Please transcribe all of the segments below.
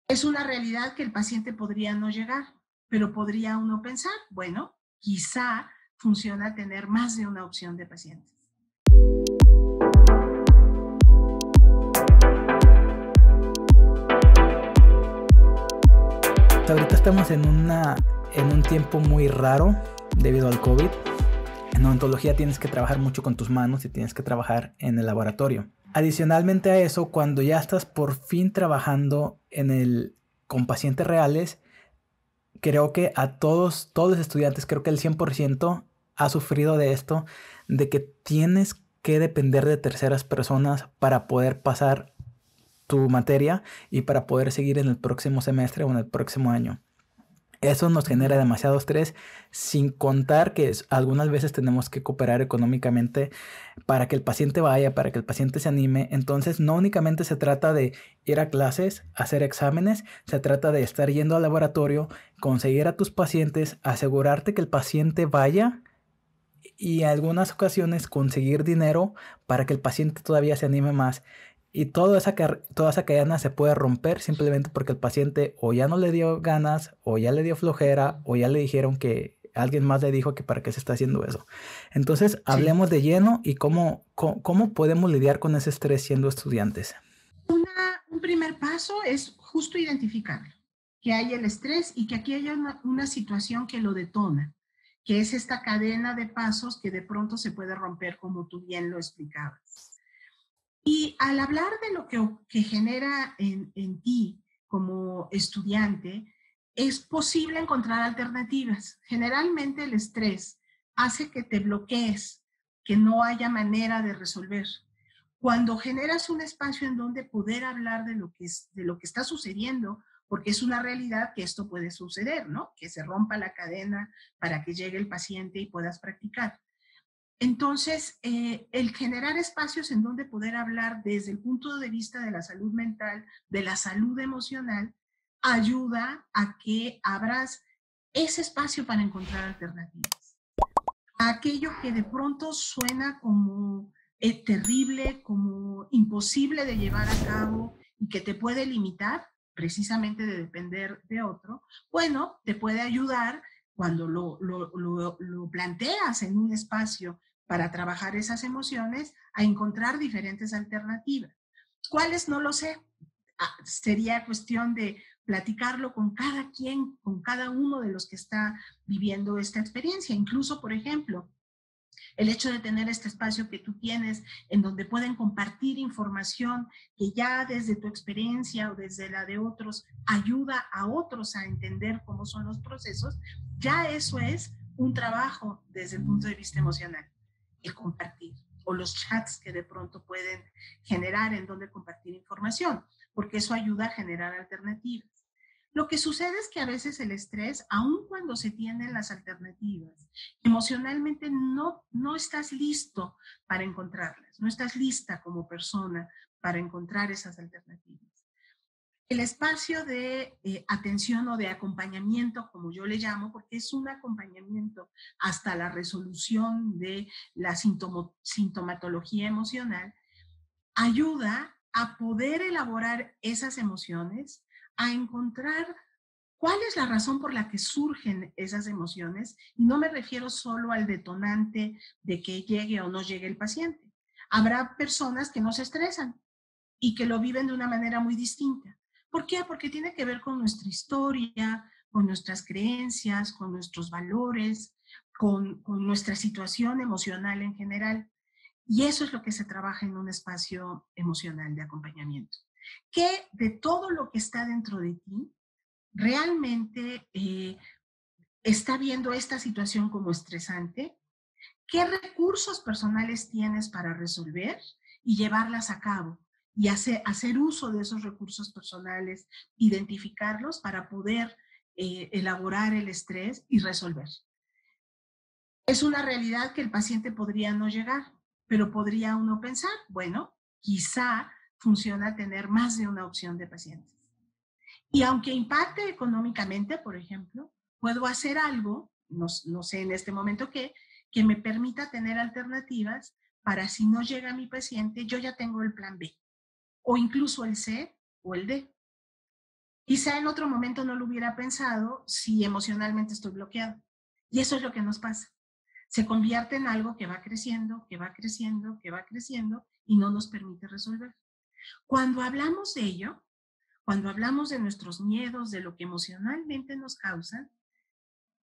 Es una realidad que el paciente podría no llegar, pero podría uno pensar, bueno, quizá funciona tener más de una opción de pacientes. Ahorita estamos en un tiempo muy raro debido al COVID. En odontología tienes que trabajar mucho con tus manos y tienes que trabajar en el laboratorio. Adicionalmente a eso, cuando ya estás por fin trabajando con pacientes reales, creo que a todos los estudiantes, creo que el 100% ha sufrido de esto, de que tienes que depender de terceras personas para poder pasar tu materia y para poder seguir en el próximo semestre o en el próximo año. Eso nos genera demasiado estrés, sin contar que algunas veces tenemos que cooperar económicamente para que el paciente vaya, para que el paciente se anime. Entonces, no únicamente se trata de ir a clases, hacer exámenes, se trata de estar yendo al laboratorio, conseguir a tus pacientes, asegurarte que el paciente vaya y en algunas ocasiones conseguir dinero para que el paciente todavía se anime más. Y toda esa cadena se puede romper simplemente porque el paciente o ya no le dio ganas, o ya le dio flojera, o ya le dijeron que alguien más le dijo que para qué se está haciendo eso. Entonces, Sí. hablemos de lleno y cómo podemos lidiar con ese estrés siendo estudiantes. Un primer paso es justo identificarlo, que hay el estrés y que aquí hay una situación que lo detona, que es esta cadena de pasos que de pronto se puede romper, como tú bien lo explicabas. Y al hablar de lo que genera en ti como estudiante, es posible encontrar alternativas. Generalmente el estrés hace que te bloquees, que no haya manera de resolver. Cuando generas un espacio en donde poder hablar de lo que está sucediendo, porque es una realidad que esto puede suceder, ¿no? Que se rompa la cadena para que llegue el paciente y puedas practicar. Entonces, el generar espacios en donde poder hablar desde el punto de vista de la salud mental, de la salud emocional, ayuda a que abras ese espacio para encontrar alternativas. Aquello que de pronto suena como terrible, como imposible de llevar a cabo y que te puede limitar precisamente de depender de otro, bueno, te puede ayudar cuando lo planteas en un espacio para trabajar esas emociones a encontrar diferentes alternativas. ¿Cuáles? No lo sé. Sería cuestión de platicarlo con cada quien, con cada uno de los que está viviendo esta experiencia. Incluso, por ejemplo, el hecho de tener este espacio que tú tienes en donde pueden compartir información que ya desde tu experiencia o desde la de otros ayuda a otros a entender cómo son los procesos, ya eso es un trabajo desde el punto de vista emocional, el compartir o los chats que de pronto pueden generar en donde compartir información, porque eso ayuda a generar alternativas. Lo que sucede es que a veces el estrés, aun cuando se tienen las alternativas, emocionalmente no estás listo para encontrarlas, no estás lista como persona para encontrar esas alternativas. El espacio de atención o de acompañamiento, como yo le llamo, porque es un acompañamiento hasta la resolución de la sintomatología emocional, ayuda a poder elaborar esas emociones, a encontrar cuál es la razón por la que surgen esas emociones. Y no me refiero solo al detonante de que llegue o no llegue el paciente. Habrá personas que no se estresan y que lo viven de una manera muy distinta. ¿Por qué? Porque tiene que ver con nuestra historia, con nuestras creencias, con nuestros valores, con nuestra situación emocional en general. Y eso es lo que se trabaja en un espacio emocional de acompañamiento. Que de todo lo que está dentro de ti, realmente está viendo esta situación como estresante, qué recursos personales tienes para resolver y llevarlas a cabo y hacer uso de esos recursos personales, identificarlos para poder elaborar el estrés y resolver. Es una realidad que el paciente podría no llegar, pero podría uno pensar, bueno, quizá funciona tener más de una opción de pacientes. Y aunque impacte económicamente, por ejemplo, puedo hacer algo, no sé en este momento qué, que me permita tener alternativas para si no llega mi paciente, yo ya tengo el plan B, o incluso el C o el D. Quizá en otro momento no lo hubiera pensado si emocionalmente estoy bloqueado. Y eso es lo que nos pasa. Se convierte en algo que va creciendo, que va creciendo, que va creciendo y no nos permite resolver. Cuando hablamos de ello, cuando hablamos de nuestros miedos, de lo que emocionalmente nos causa,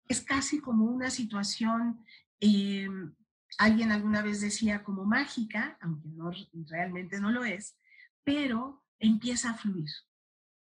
es casi como una situación, eh, alguien alguna vez decía como mágica, aunque no, realmente no lo es, pero empieza a fluir.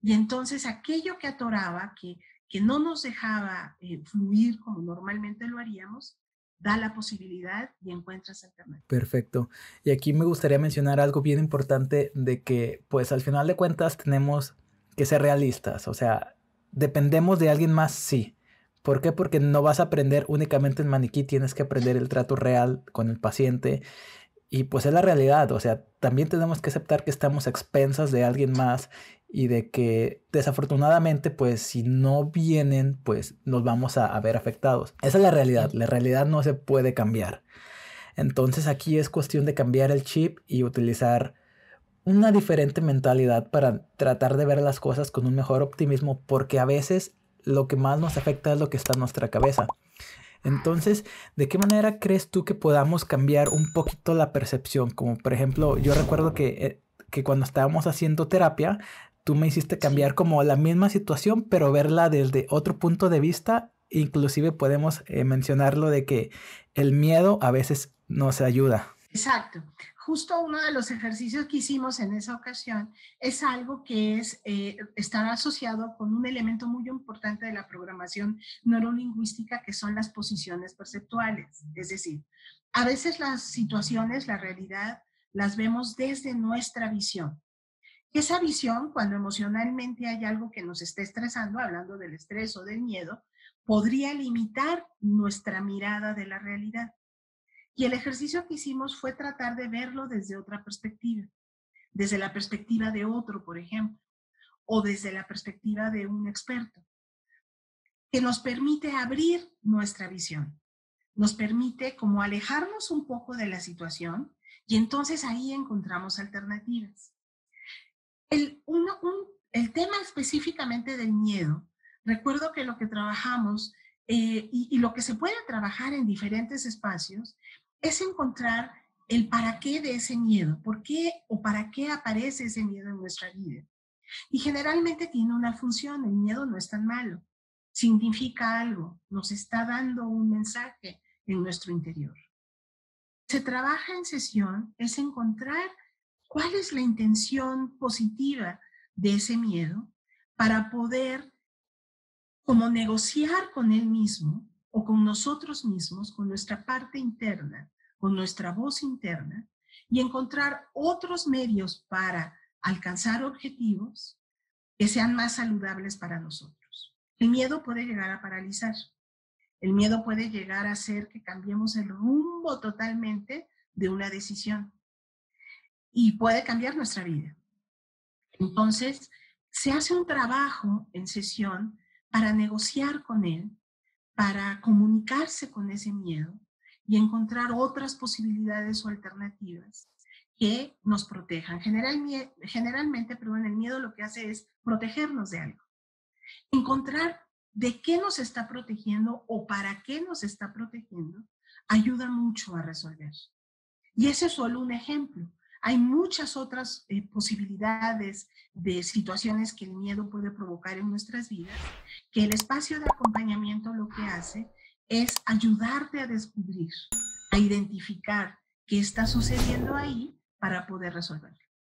Y entonces aquello que atoraba, que no nos dejaba fluir como normalmente lo haríamos, da la posibilidad y encuentras alternativas. Perfecto. Y aquí me gustaría mencionar algo bien importante de que, pues al final de cuentas tenemos que ser realistas. O sea, dependemos de alguien más, sí. ¿Por qué? Porque no vas a aprender únicamente en maniquí, tienes que aprender el trato real con el paciente. Y pues es la realidad, o sea, también tenemos que aceptar que estamos a expensas de alguien más y de que desafortunadamente pues si no vienen pues nos vamos a ver afectados. Esa es la realidad no se puede cambiar. Entonces aquí es cuestión de cambiar el chip y utilizar una diferente mentalidad para tratar de ver las cosas con un mejor optimismo porque a veces lo que más nos afecta es lo que está en nuestra cabeza. Entonces, ¿de qué manera crees tú que podamos cambiar un poquito la percepción? Como por ejemplo, yo recuerdo que cuando estábamos haciendo terapia, tú me hiciste cambiar Sí. como la misma situación, pero verla desde otro punto de vista. Inclusive podemos mencionarlo de que el miedo a veces nos ayuda. Exacto. Justo uno de los ejercicios que hicimos en esa ocasión es algo que estará asociado con un elemento muy importante de la programación neurolingüística, que son las posiciones perceptuales. Es decir, a veces las situaciones, la realidad, las vemos desde nuestra visión. Esa visión, cuando emocionalmente hay algo que nos esté estresando, hablando del estrés o del miedo, podría limitar nuestra mirada de la realidad. Y el ejercicio que hicimos fue tratar de verlo desde otra perspectiva, desde la perspectiva de otro, por ejemplo, o desde la perspectiva de un experto, que nos permite abrir nuestra visión, nos permite como alejarnos un poco de la situación y entonces ahí encontramos alternativas. El tema específicamente del miedo, recuerdo que lo que trabajamos y lo que se puede trabajar en diferentes espacios es encontrar el para qué de ese miedo, por qué o para qué aparece ese miedo en nuestra vida. Y generalmente tiene una función, el miedo no es tan malo, significa algo, nos está dando un mensaje en nuestro interior. Se trabaja en sesión es encontrar cuál es la intención positiva de ese miedo para poder como negociar con él mismo o con nosotros mismos, con nuestra parte interna, con nuestra voz interna y encontrar otros medios para alcanzar objetivos que sean más saludables para nosotros. El miedo puede llegar a paralizar. El miedo puede llegar a hacer que cambiemos el rumbo totalmente de una decisión y puede cambiar nuestra vida. Entonces, se hace un trabajo en sesión para negociar con él, para comunicarse con ese miedo y encontrar otras posibilidades o alternativas que nos protejan. Generalmente, el miedo lo que hace es protegernos de algo. Encontrar de qué nos está protegiendo o para qué nos está protegiendo ayuda mucho a resolver. Y ese es solo un ejemplo. Hay muchas otras posibilidades de situaciones que el miedo puede provocar en nuestras vidas, que el espacio de acompañamiento lo que hace es ayudarte a descubrir, a identificar qué está sucediendo ahí para poder resolverlo.